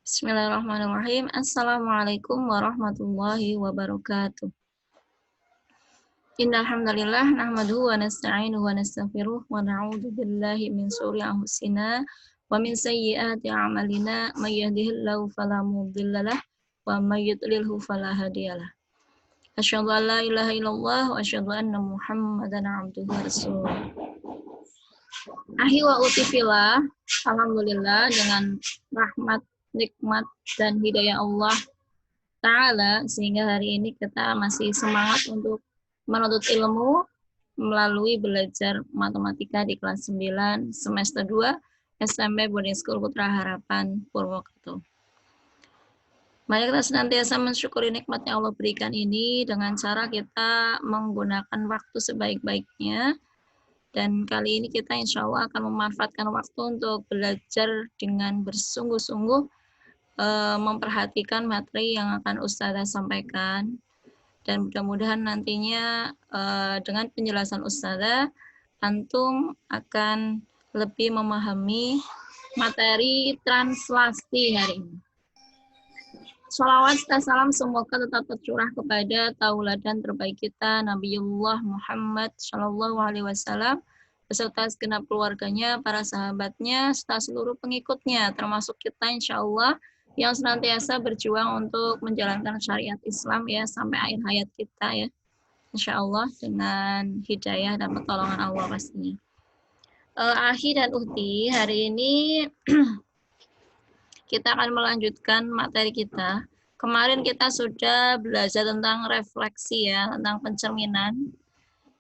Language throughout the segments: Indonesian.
Bismillahirrahmanirrahim. Assalamualaikum warahmatullahi wabarakatuh. Innal hamdalillah nahmaduhu wa nasta'inuhu wa nastaghfiruh wa na'udzu billahi min shururi anfusina wa min sayyiati a'malina may yahdihillahu fala mudhillalah wa may yudlilhu fala hadiyalah. Asyhadu an la ilaha illallah wa asyhadu anna Muhammadan abduhu wa rasuluh. Ahi wa utifillah, alhamdulillah dengan rahmat, nikmat dan hidayah Allah Ta'ala, sehingga hari ini kita masih semangat untuk menuntut ilmu melalui belajar matematika di kelas 9 semester 2 SMP Boarding School Putra Harapan Purwokerto. Mari kita senantiasa mensyukuri nikmat yang Allah berikan ini dengan cara kita menggunakan waktu sebaik-baiknya. Dan kali ini kita insya Allah akan memanfaatkan waktu untuk belajar dengan bersungguh-sungguh, memperhatikan materi yang akan Ustazah sampaikan. Dan mudah-mudahan nantinya dengan penjelasan Ustazah, antum akan lebih memahami materi translasi hari ini. Shalawat dan salam semoga tetap tercurah kepada tauladan terbaik kita, Nabiullah Muhammad SAW, beserta segenap keluarganya, para sahabatnya, serta seluruh pengikutnya, termasuk kita insya Allah yang senantiasa berjuang untuk menjalankan syariat Islam ya sampai akhir hayat kita ya, insya Allah dengan hidayah dan pertolongan Allah pastinya. Ahi dan Uhti, hari ini kita akan melanjutkan materi kita. Kemarin kita sudah belajar tentang refleksi ya, tentang pencerminan.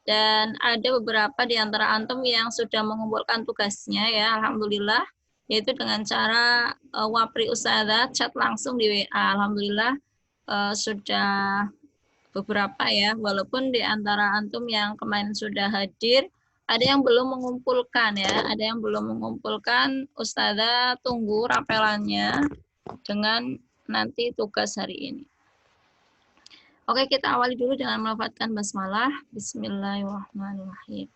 Dan ada beberapa di antara antum yang sudah mengumpulkan tugasnya ya, alhamdulillah, yaitu dengan cara Wapri Ustazah chat langsung di WA. Alhamdulillah sudah beberapa ya, walaupun di antara antum yang kemarin sudah hadir, ada yang belum mengumpulkan ya, ada yang belum mengumpulkan. Ustazah tunggu rapelannya dengan nanti tugas hari ini. Oke, kita awali dulu dengan melafadzkan basmalah. Bismillahirrahmanirrahim.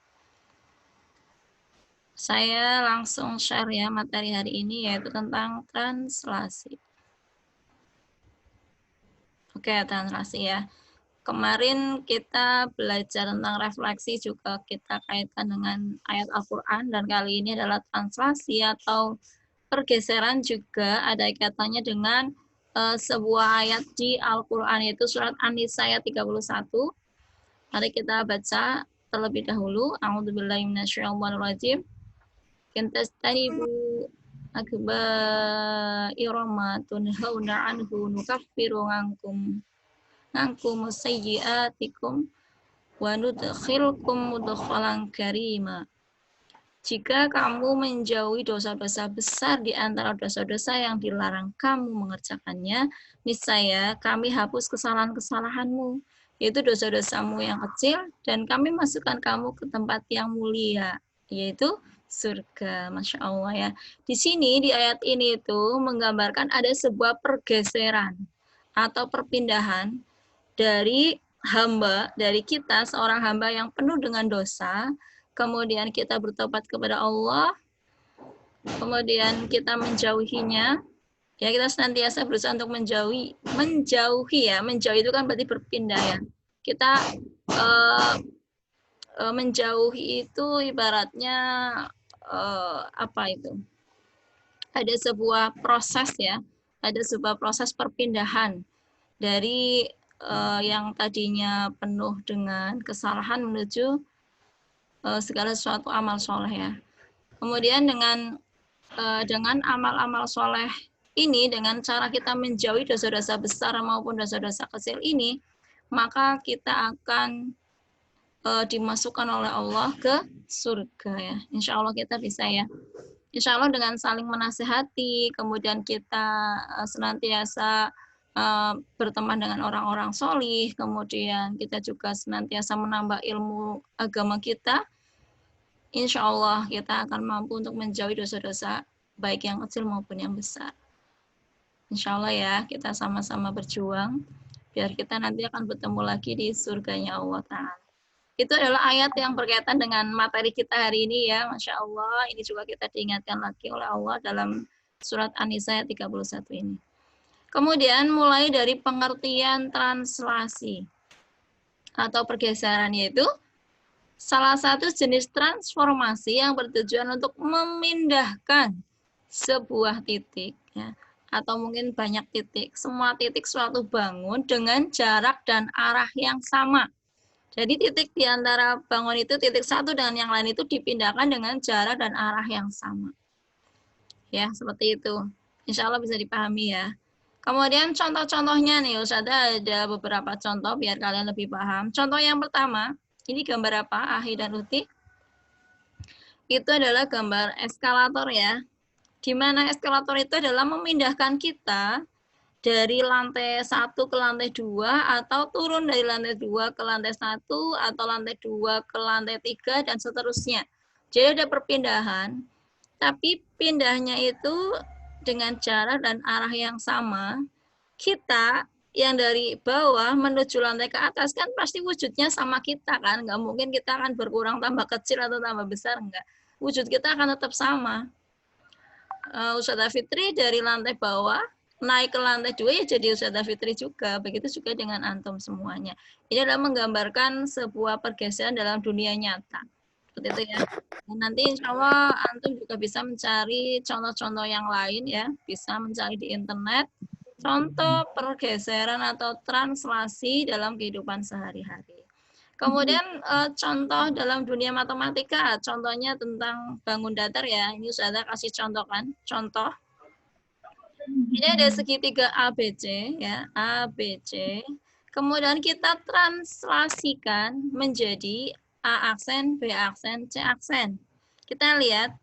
Saya langsung share ya materi hari ini, yaitu tentang translasi. Oke, translasi ya. Kemarin kita belajar tentang refleksi, juga kita kaitkan dengan ayat Al-Quran, dan kali ini adalah translasi atau pergeseran, juga ada kaitannya dengan sebuah ayat di Al-Quran, yaitu surat An-Nisa ayat 31. Mari kita baca terlebih dahulu. A'udzubillahi minasyaitonirrajim. Intastanibu akba'ira ma tunhauna anhu nukaffiru ankum sayyi'atikum wa nudkhilkum mudkhalan karima. Jika kamu menjauhi dosa-dosa besar di antara dosa-dosa yang dilarang kamu mengerjakannya, niscaya kami hapus kesalahan-kesalahanmu, yaitu dosa-dosamu yang kecil, dan kami masukkan kamu ke tempat yang mulia, yaitu surga. Masya Allah ya. Di sini, di ayat ini itu menggambarkan ada sebuah pergeseran atau perpindahan dari hamba, dari kita, seorang hamba yang penuh dengan dosa, kemudian kita bertobat kepada Allah, kemudian kita menjauhinya, ya kita senantiasa berusaha untuk menjauhi ya, menjauhi itu kan berarti berpindah ya. Kita menjauhi itu ibaratnya apa itu? Ada sebuah proses ya, ada sebuah proses perpindahan dari yang tadinya penuh dengan kesalahan menuju segala sesuatu amal soleh ya. Kemudian dengan amal-amal soleh ini, dengan cara kita menjauhi dosa-dosa besar maupun dosa-dosa kecil ini, maka kita akan dimasukkan oleh Allah ke surga ya. Insya Allah kita bisa ya. Insya Allah dengan saling menasihati, kemudian kita senantiasa berteman dengan orang-orang solih, kemudian kita juga senantiasa menambah ilmu agama kita, insya Allah kita akan mampu untuk menjauhi dosa-dosa baik yang kecil maupun yang besar. Insya Allah ya, kita sama-sama berjuang biar kita nanti akan bertemu lagi di surganya Allah Ta'ala. Itu adalah ayat yang berkaitan dengan materi kita hari ini ya, Masya Allah. Ini juga kita diingatkan lagi oleh Allah dalam surat An-Nisa ayat 31 ini. Kemudian mulai dari pengertian translasi atau pergeseran, yaitu salah satu jenis transformasi yang bertujuan untuk memindahkan sebuah titik, ya, atau mungkin banyak titik, semua titik suatu bangun dengan jarak dan arah yang sama. Jadi titik di antara bangun itu, titik satu dengan yang lain itu dipindahkan dengan jarak dan arah yang sama. Ya, seperti itu. Insya Allah bisa dipahami ya. Kemudian contoh-contohnya nih, Ustazah ada beberapa contoh biar kalian lebih paham. Contoh yang pertama, ini gambar apa, Ahi dan Uti? Itu adalah gambar eskalator ya. Di mana eskalator itu adalah memindahkan kita dari lantai 1 ke lantai 2 atau turun dari lantai 2 ke lantai 1 atau lantai 2 ke lantai 3 dan seterusnya. Jadi ada perpindahan, tapi pindahnya itu dengan jarak dan arah yang sama. Kita yang dari bawah menuju lantai ke atas kan pasti wujudnya sama kita kan, nggak mungkin kita akan berkurang tambah kecil atau tambah besar, enggak. Wujud kita akan tetap sama. Ustazah Fitri dari lantai bawah naik ke lantai 2 ya jadi Ustazah Fitri juga. Begitu juga dengan antum semuanya. Ini adalah menggambarkan sebuah pergeseran dalam dunia nyata. Seperti itu ya. Dan nanti insya Allah antum juga bisa mencari contoh-contoh yang lain ya. Bisa mencari di internet contoh pergeseran atau translasi dalam kehidupan sehari-hari. Kemudian contoh dalam dunia matematika, contohnya tentang bangun datar ya. Ini Ustazah kasih contoh kan, contoh. Ini ada segitiga ABC ya, ABC. Kemudian kita translasikan menjadi A aksen, B aksen, C aksen. Kita lihat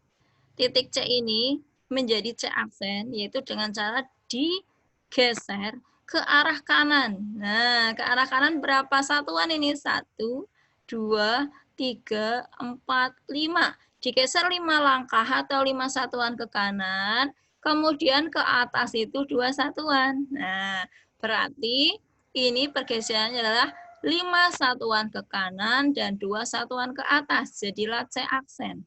titik C ini menjadi C aksen, yaitu dengan cara digeser ke arah kanan. Nah, ke arah kanan berapa satuan ini? 1, 2, 3, 4, 5. Digeser 5 langkah atau 5 satuan ke kanan, kemudian ke atas itu 2 satuan. Nah, berarti ini pergeserannya adalah 5 satuan ke kanan dan 2 satuan ke atas. Jadilah C aksen.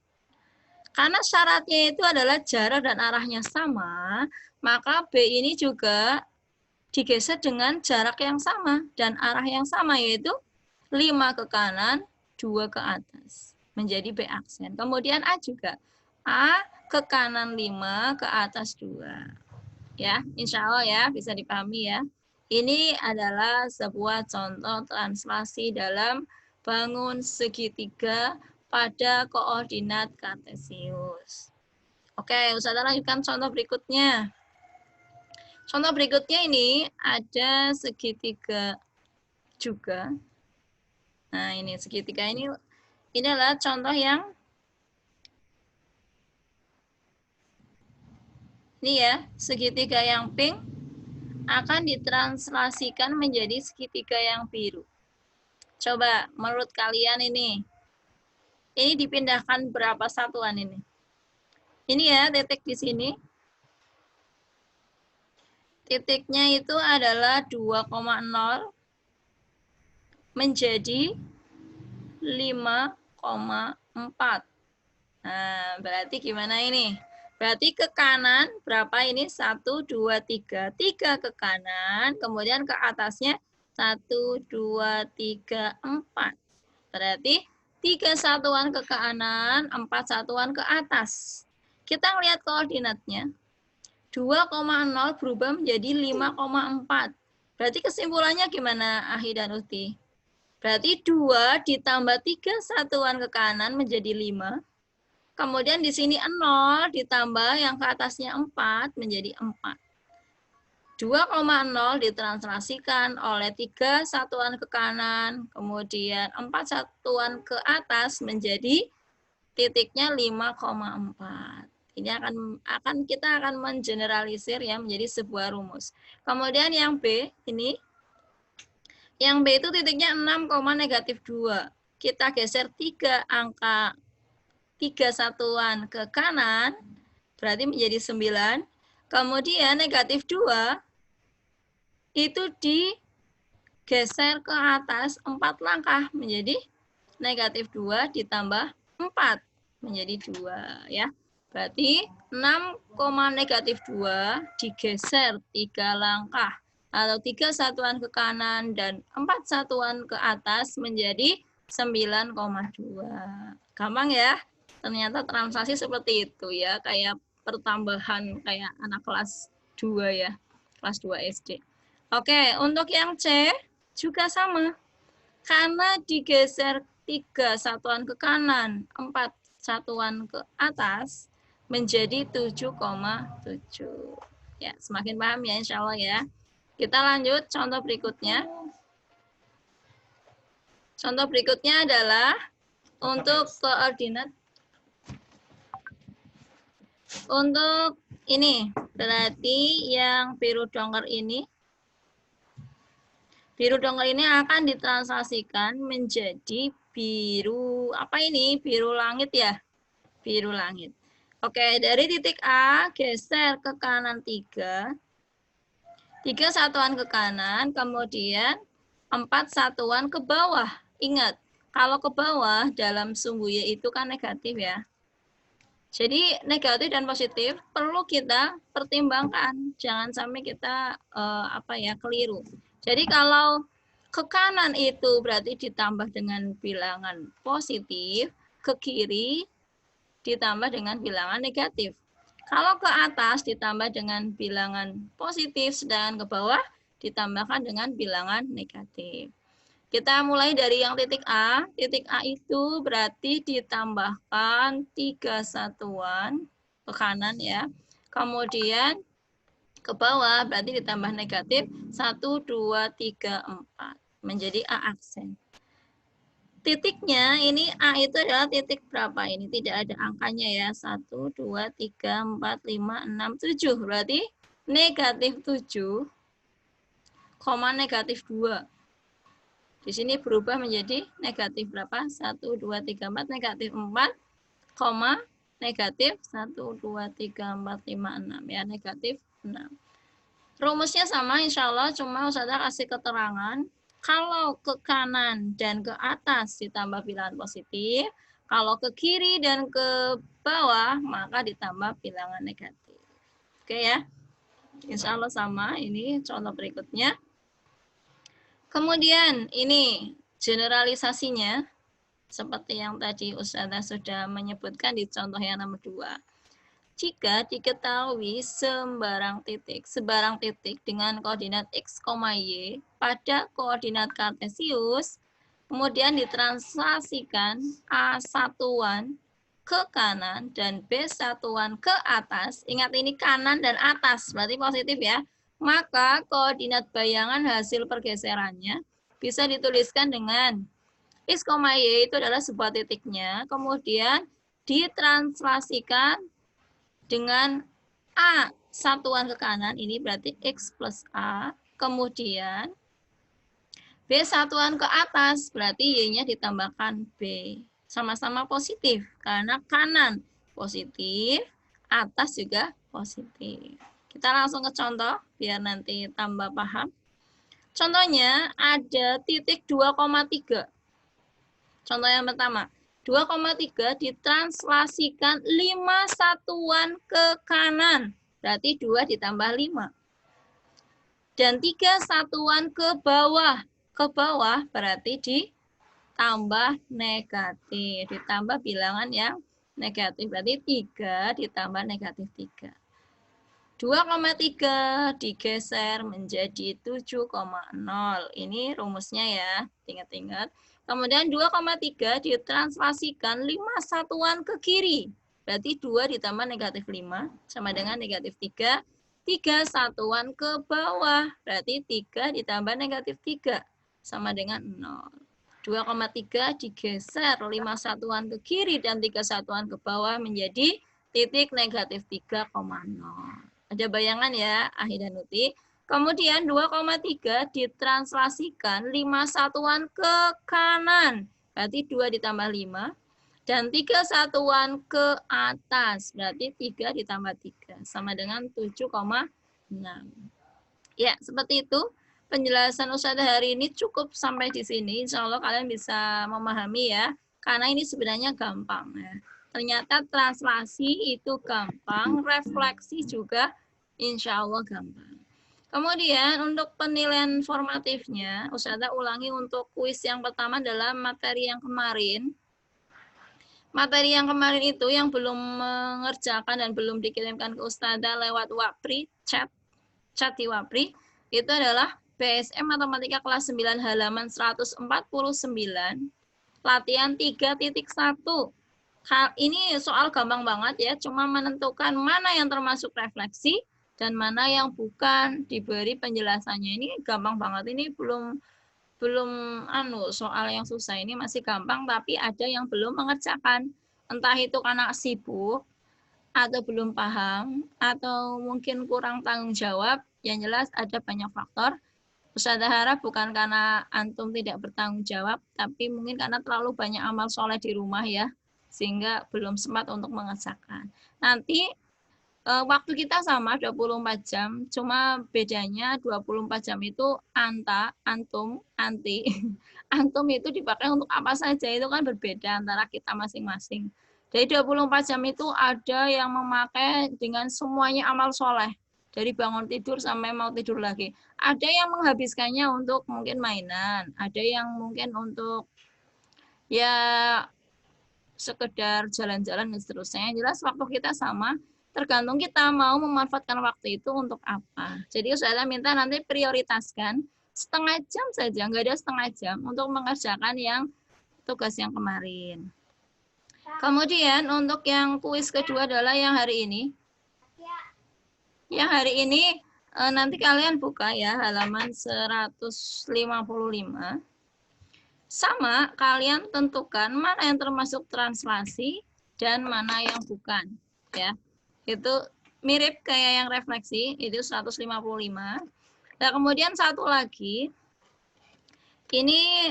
Karena syaratnya itu adalah jarak dan arahnya sama, maka B ini juga digeser dengan jarak yang sama dan arah yang sama, yaitu 5 ke kanan, 2 ke atas. Menjadi B aksen. Kemudian A juga. A ke kanan 5, ke atas 2. Ya, insya Allah ya, bisa dipahami ya. Ini adalah sebuah contoh translasi dalam bangun segitiga pada koordinat kartesius. Oke, Ustazah lanjutkan contoh berikutnya. Contoh berikutnya ini ada segitiga juga. Nah, ini segitiga ini adalah contoh yang ini ya, segitiga yang pink akan ditranslasikan menjadi segitiga yang biru. Coba menurut kalian ini dipindahkan berapa satuan ini? Ini ya, titik di sini. Titiknya itu adalah 2,0 menjadi 5,4. Nah, berarti gimana ini? Berarti ke kanan berapa ini? 1, 2, 3. 3 ke kanan, kemudian ke atasnya 1, 2, 3, 4. Berarti 3 satuan ke kanan, 4 satuan ke atas. Kita lihat koordinatnya. 2,0 berubah menjadi 5,4. Berarti kesimpulannya gimana, Ahi dan Uti? Berarti 2 ditambah 3 satuan ke kanan menjadi 5. Kemudian di sini 0 ditambah yang ke atasnya 4 menjadi 4. 2,0 ditranslasikan oleh 3 satuan ke kanan, kemudian 4 satuan ke atas menjadi titiknya 5,4. Ini kita akan mengeneralisir ya menjadi sebuah rumus. Kemudian yang B ini, yang B itu titiknya 6,-2. Kita geser 3 angka 3 satuan ke kanan, berarti menjadi 9. Kemudian negatif 2 itu digeser ke atas 4 langkah menjadi negatif 2 ditambah 4 menjadi 2 ya. Berarti 6, negatif 2 digeser 3 langkah atau 3 satuan ke kanan dan 4 satuan ke atas menjadi 9,2. Gampang ya? Ternyata translasi seperti itu ya, kayak pertambahan kayak anak kelas 2 ya, kelas 2 SD. Oke, untuk yang C juga sama. Karena digeser 3 satuan ke kanan, 4 satuan ke atas, menjadi 7,7. Ya, semakin paham ya insya Allah ya. Kita lanjut contoh berikutnya. Contoh berikutnya adalah untuk koordinat. Untuk ini, berarti yang biru dongker ini, akan ditranslasikan menjadi biru, apa ini? Biru langit ya? Biru langit. Oke, dari titik A, geser ke kanan 3. 3 satuan ke kanan, kemudian 4 satuan ke bawah. Ingat, kalau ke bawah dalam sumbu Y itu kan negatif ya. Jadi negatif dan positif perlu kita pertimbangkan. Jangan sampai kita keliru. Jadi kalau ke kanan itu berarti ditambah dengan bilangan positif, ke kiri ditambah dengan bilangan negatif. Kalau ke atas ditambah dengan bilangan positif, sedangkan ke bawah ditambahkan dengan bilangan negatif. Kita mulai dari yang titik A. Titik A itu berarti ditambahkan 3 satuan ke kanan ya. Kemudian ke bawah berarti ditambah negatif 1, 2, 3, 4. Menjadi A aksen. Titiknya ini A itu adalah titik berapa ini? Tidak ada angkanya ya. 1, 2, 3, 4, 5, 6, 7. Berarti negatif 7, negatif 2. Di sini berubah menjadi negatif berapa? 1, 2, 3, 4, negatif 4, negatif 1, 2, 3, 4, 5, 6. Ya, negatif 6. Rumusnya sama insya Allah, cuma Ustazah kasih keterangan. Kalau ke kanan dan ke atas ditambah bilangan positif, kalau ke kiri dan ke bawah maka ditambah bilangan negatif. Oke ya, insya Allah sama. Ini contoh berikutnya. Kemudian ini generalisasinya, seperti yang tadi Ustazah sudah menyebutkan di contoh yang nomor 2. Jika diketahui sebarang titik dengan koordinat x, y pada koordinat kartesius, kemudian ditranslasikan A satuan ke kanan dan B satuan ke atas, ingat ini kanan dan atas, berarti positif ya, maka koordinat bayangan hasil pergeserannya bisa dituliskan dengan x, y itu adalah sebuah titiknya, kemudian ditranslasikan dengan A satuan ke kanan, ini berarti X plus A, kemudian B satuan ke atas, berarti Y-nya ditambahkan B. Sama-sama positif, karena kanan positif, atas juga positif. Kita langsung ke contoh, biar nanti tambah paham. Contohnya ada titik 2,3. Contoh yang pertama. 2,3 ditranslasikan 5 satuan ke kanan. Berarti 2 ditambah 5. Dan 3 satuan ke bawah. Ke bawah berarti ditambah negatif. Ditambah bilangan yang negatif. Berarti 3 ditambah negatif 3. 2,3 digeser menjadi 7,0. Ini rumusnya ya, ingat-ingat. Kemudian 2,3 ditranslasikan 5 satuan ke kiri. Berarti 2 ditambah negatif 5 sama dengan negatif 3. 3 satuan ke bawah. Berarti 3 ditambah negatif 3 sama dengan 0. 2,3 digeser 5 satuan ke kiri dan 3 satuan ke bawah menjadi titik negatif 3,0. Ada bayangan ya, Ahi dan Nuti. Kemudian 2,3 ditranslasikan 5 satuan ke kanan. Berarti 2 ditambah 5. Dan 3 satuan ke atas. Berarti 3 ditambah 3. Sama dengan 7,6. Ya, seperti itu. Penjelasan Ustazah hari ini cukup sampai di sini. Insya Allah kalian bisa memahami ya. Karena ini sebenarnya gampang ya. Ternyata translasi itu gampang, refleksi juga insya Allah gampang. Kemudian untuk penilaian formatifnya, Ustazah ulangi untuk kuis yang pertama adalah materi yang kemarin. Materi yang kemarin itu yang belum mengerjakan dan belum dikirimkan ke Ustazah lewat Wapri, chat di Wapri, itu adalah BSM Matematika kelas 9 halaman 149, latihan 3.1. Ini soal gampang banget ya, cuma menentukan mana yang termasuk refleksi dan mana yang bukan, diberi penjelasannya. Ini gampang banget, ini belum soal yang susah, ini masih gampang tapi ada yang belum mengerjakan. Entah itu karena sibuk atau belum paham atau mungkin kurang tanggung jawab, yang jelas ada banyak faktor. Ustazah harap bukan karena antum tidak bertanggung jawab, tapi mungkin karena terlalu banyak amal soleh di rumah ya, sehingga belum sempat untuk mengerjakan. Nanti waktu kita sama 24 jam, cuma bedanya 24 jam itu antum, anti. Antum itu dipakai untuk apa saja, itu kan berbeda antara kita masing-masing. Jadi 24 jam itu ada yang memakai dengan semuanya amal soleh. Dari bangun tidur sampai mau tidur lagi. Ada yang menghabiskannya untuk mungkin mainan, ada yang mungkin untuk ya sekedar jalan-jalan dan seterusnya. Yang jelas waktu kita sama, tergantung kita mau memanfaatkan waktu itu untuk apa. Jadi Ustazah minta nanti prioritaskan setengah jam saja, nggak ada setengah jam untuk mengerjakan yang tugas yang kemarin. Kemudian untuk yang kuis kedua adalah yang hari ini. Yang hari ini nanti kalian buka ya halaman 155. Sama, kalian tentukan mana yang termasuk translasi dan mana yang bukan. Ya, itu mirip kayak yang refleksi, itu 155. Nah, kemudian satu lagi, ini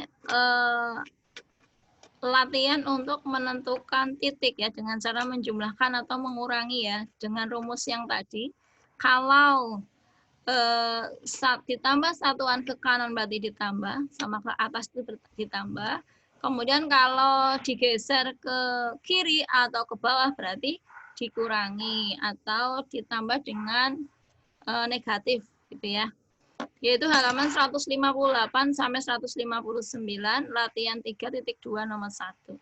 latihan untuk menentukan titik ya, dengan cara menjumlahkan atau mengurangi ya, dengan rumus yang tadi. Kalau ditambah satuan ke kanan berarti ditambah, sama ke atas itu ditambah. Kemudian kalau digeser ke kiri atau ke bawah berarti dikurangi atau ditambah dengan negatif gitu ya. Yaitu halaman 158 sampai 159 latihan 3.2 nomor 1.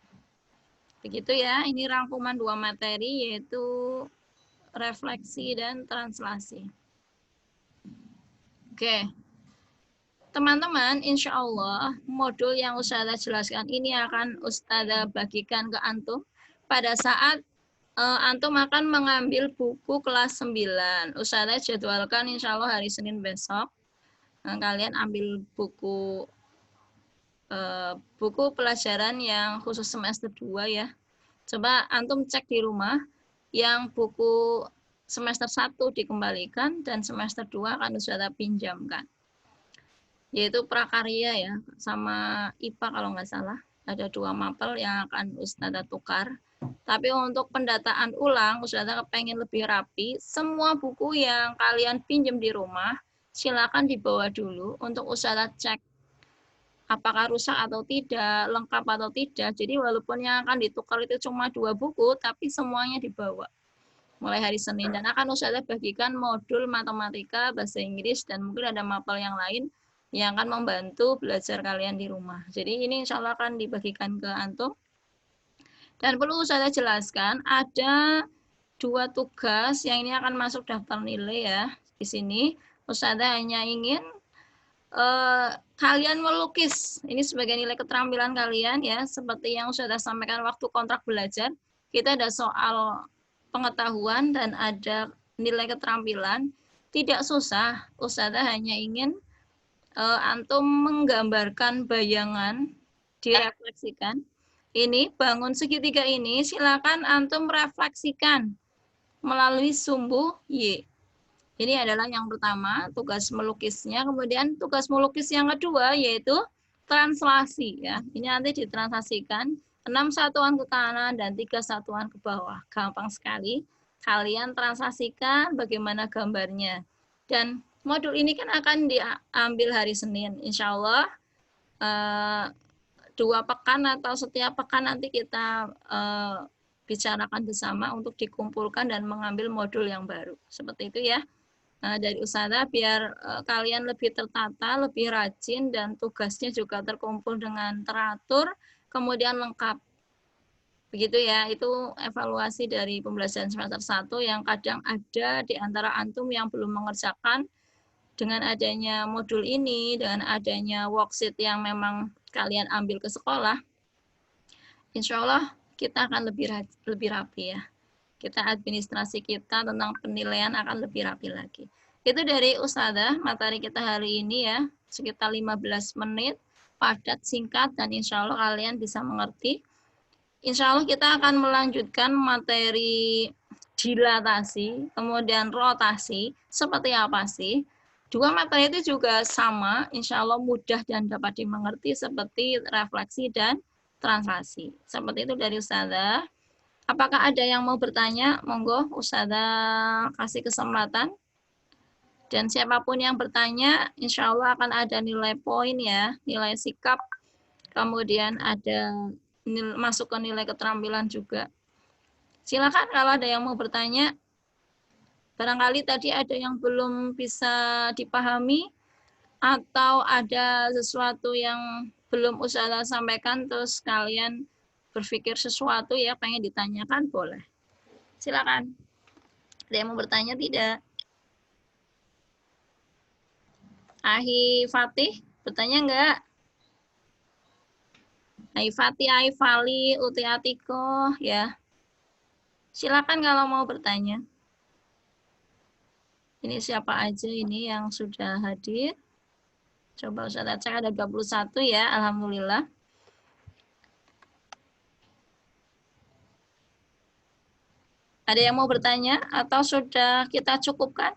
Begitu ya, ini rangkuman 2 materi yaitu refleksi dan translasi. Oke, teman-teman, insya Allah modul yang Ustazah jelaskan ini akan Ustazah bagikan ke antum pada saat antum akan mengambil buku kelas 9. Ustazah jadwalkan insya Allah hari Senin besok. Kalian ambil buku pelajaran yang khusus semester 2 ya. Coba antum cek di rumah yang buku semester 1 dikembalikan dan semester 2 akan Ustazah pinjamkan. Yaitu prakarya ya, sama IPA kalau nggak salah. Ada 2 mapel yang akan Ustazah tukar. Tapi untuk pendataan ulang, Ustazah kepengen lebih rapi. Semua buku yang kalian pinjam di rumah, silakan dibawa dulu untuk Ustazah cek apakah rusak atau tidak, lengkap atau tidak. Jadi walaupun yang akan ditukar itu cuma 2 buku, tapi semuanya dibawa. Mulai hari Senin, dan akan Ustazah bagikan modul matematika, bahasa Inggris, dan mungkin ada mapel yang lain yang akan membantu belajar kalian di rumah. Jadi ini insya Allah akan dibagikan ke antum. Dan perlu Ustazah jelaskan, ada 2 tugas yang ini akan masuk daftar nilai ya. Di sini Ustazah hanya ingin kalian melukis. Ini sebagai nilai keterampilan kalian ya, seperti yang Ustazah sampaikan waktu kontrak belajar. Kita ada soal pengetahuan dan ada nilai keterampilan. Tidak susah, Ustazah hanya ingin antum menggambarkan bayangan, direfleksikan. Ini bangun segitiga ini silakan antum refleksikan melalui sumbu Y. Ini adalah yang pertama, tugas melukisnya. Kemudian tugas melukis yang kedua yaitu translasi ya. Ini nanti ditranslasikan 6 satuan ke kanan dan 3 satuan ke bawah. Gampang sekali. Kalian translasikan bagaimana gambarnya. Dan modul ini kan akan diambil hari Senin. Insya Allah 2 pekan atau setiap pekan nanti kita bicarakan bersama untuk dikumpulkan dan mengambil modul yang baru. Seperti itu ya. Dari Ustazah biar kalian lebih tertata, lebih rajin, dan tugasnya juga terkumpul dengan teratur, kemudian lengkap. Begitu ya, itu evaluasi dari pembelajaran semester 1 yang kadang ada di antara antum yang belum mengerjakan. Dengan adanya modul ini, dengan adanya worksheet yang memang kalian ambil ke sekolah, insya Allah kita akan lebih rapi ya. Kita administrasi kita tentang penilaian akan lebih rapi lagi. Itu dari Ustazah, materi kita hari ini ya, sekitar 15 menit, padat, singkat, dan insya Allah kalian bisa mengerti. Insya Allah kita akan melanjutkan materi dilatasi, kemudian rotasi, seperti apa sih? Dua materi itu juga sama, insya Allah mudah dan dapat dimengerti seperti refleksi dan translasi. Seperti itu dari Ustazah. Apakah ada yang mau bertanya? Monggo Ustazah kasih kesempatan. Dan siapapun yang bertanya, insya Allah akan ada nilai poin ya, nilai sikap, kemudian ada masuk ke nilai keterampilan juga. Silakan kalau ada yang mau bertanya. Barangkali tadi ada yang belum bisa dipahami, atau ada sesuatu yang belum Ustazah sampaikan, terus kalian berpikir sesuatu ya, pengen ditanyakan, boleh. Silakan. Ada yang mau bertanya tidak? Ahi Fatih, bertanya enggak? Ahi Fatih, Ahi Fali, Uti Atiko, ya. Silakan kalau mau bertanya. Ini siapa aja ini yang sudah hadir? Coba Ustazah cek, ada 21 ya, alhamdulillah. Ada yang mau bertanya atau sudah kita cukupkan?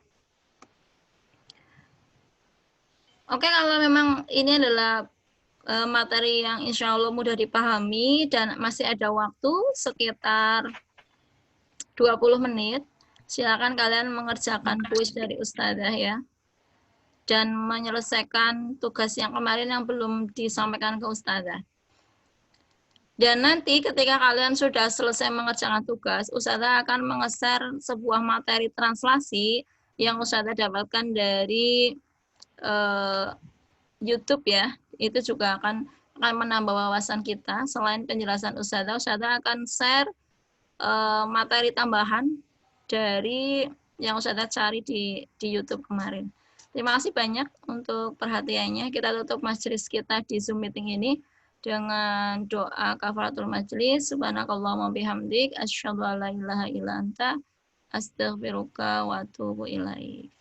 Oke, kalau memang ini adalah materi yang insya Allah mudah dipahami dan masih ada waktu sekitar 20 menit, silakan kalian mengerjakan kuis dari Ustazah ya. Dan menyelesaikan tugas yang kemarin yang belum disampaikan ke Ustazah. Dan nanti ketika kalian sudah selesai mengerjakan tugas, Ustazah akan menge-share sebuah materi translasi yang Ustazah dapatkan dari YouTube ya. Itu juga akan menambah wawasan kita. Selain penjelasan Ustazah akan share materi tambahan dari yang Ustazah cari di YouTube kemarin. Terima kasih banyak untuk perhatiannya. Kita tutup majelis kita di Zoom meeting ini dengan doa kafaratul majelis. Subhanakallahumma bihamdik, asyhadu an la ilaha illa anta, astaghfiruka wa atubu ilaik.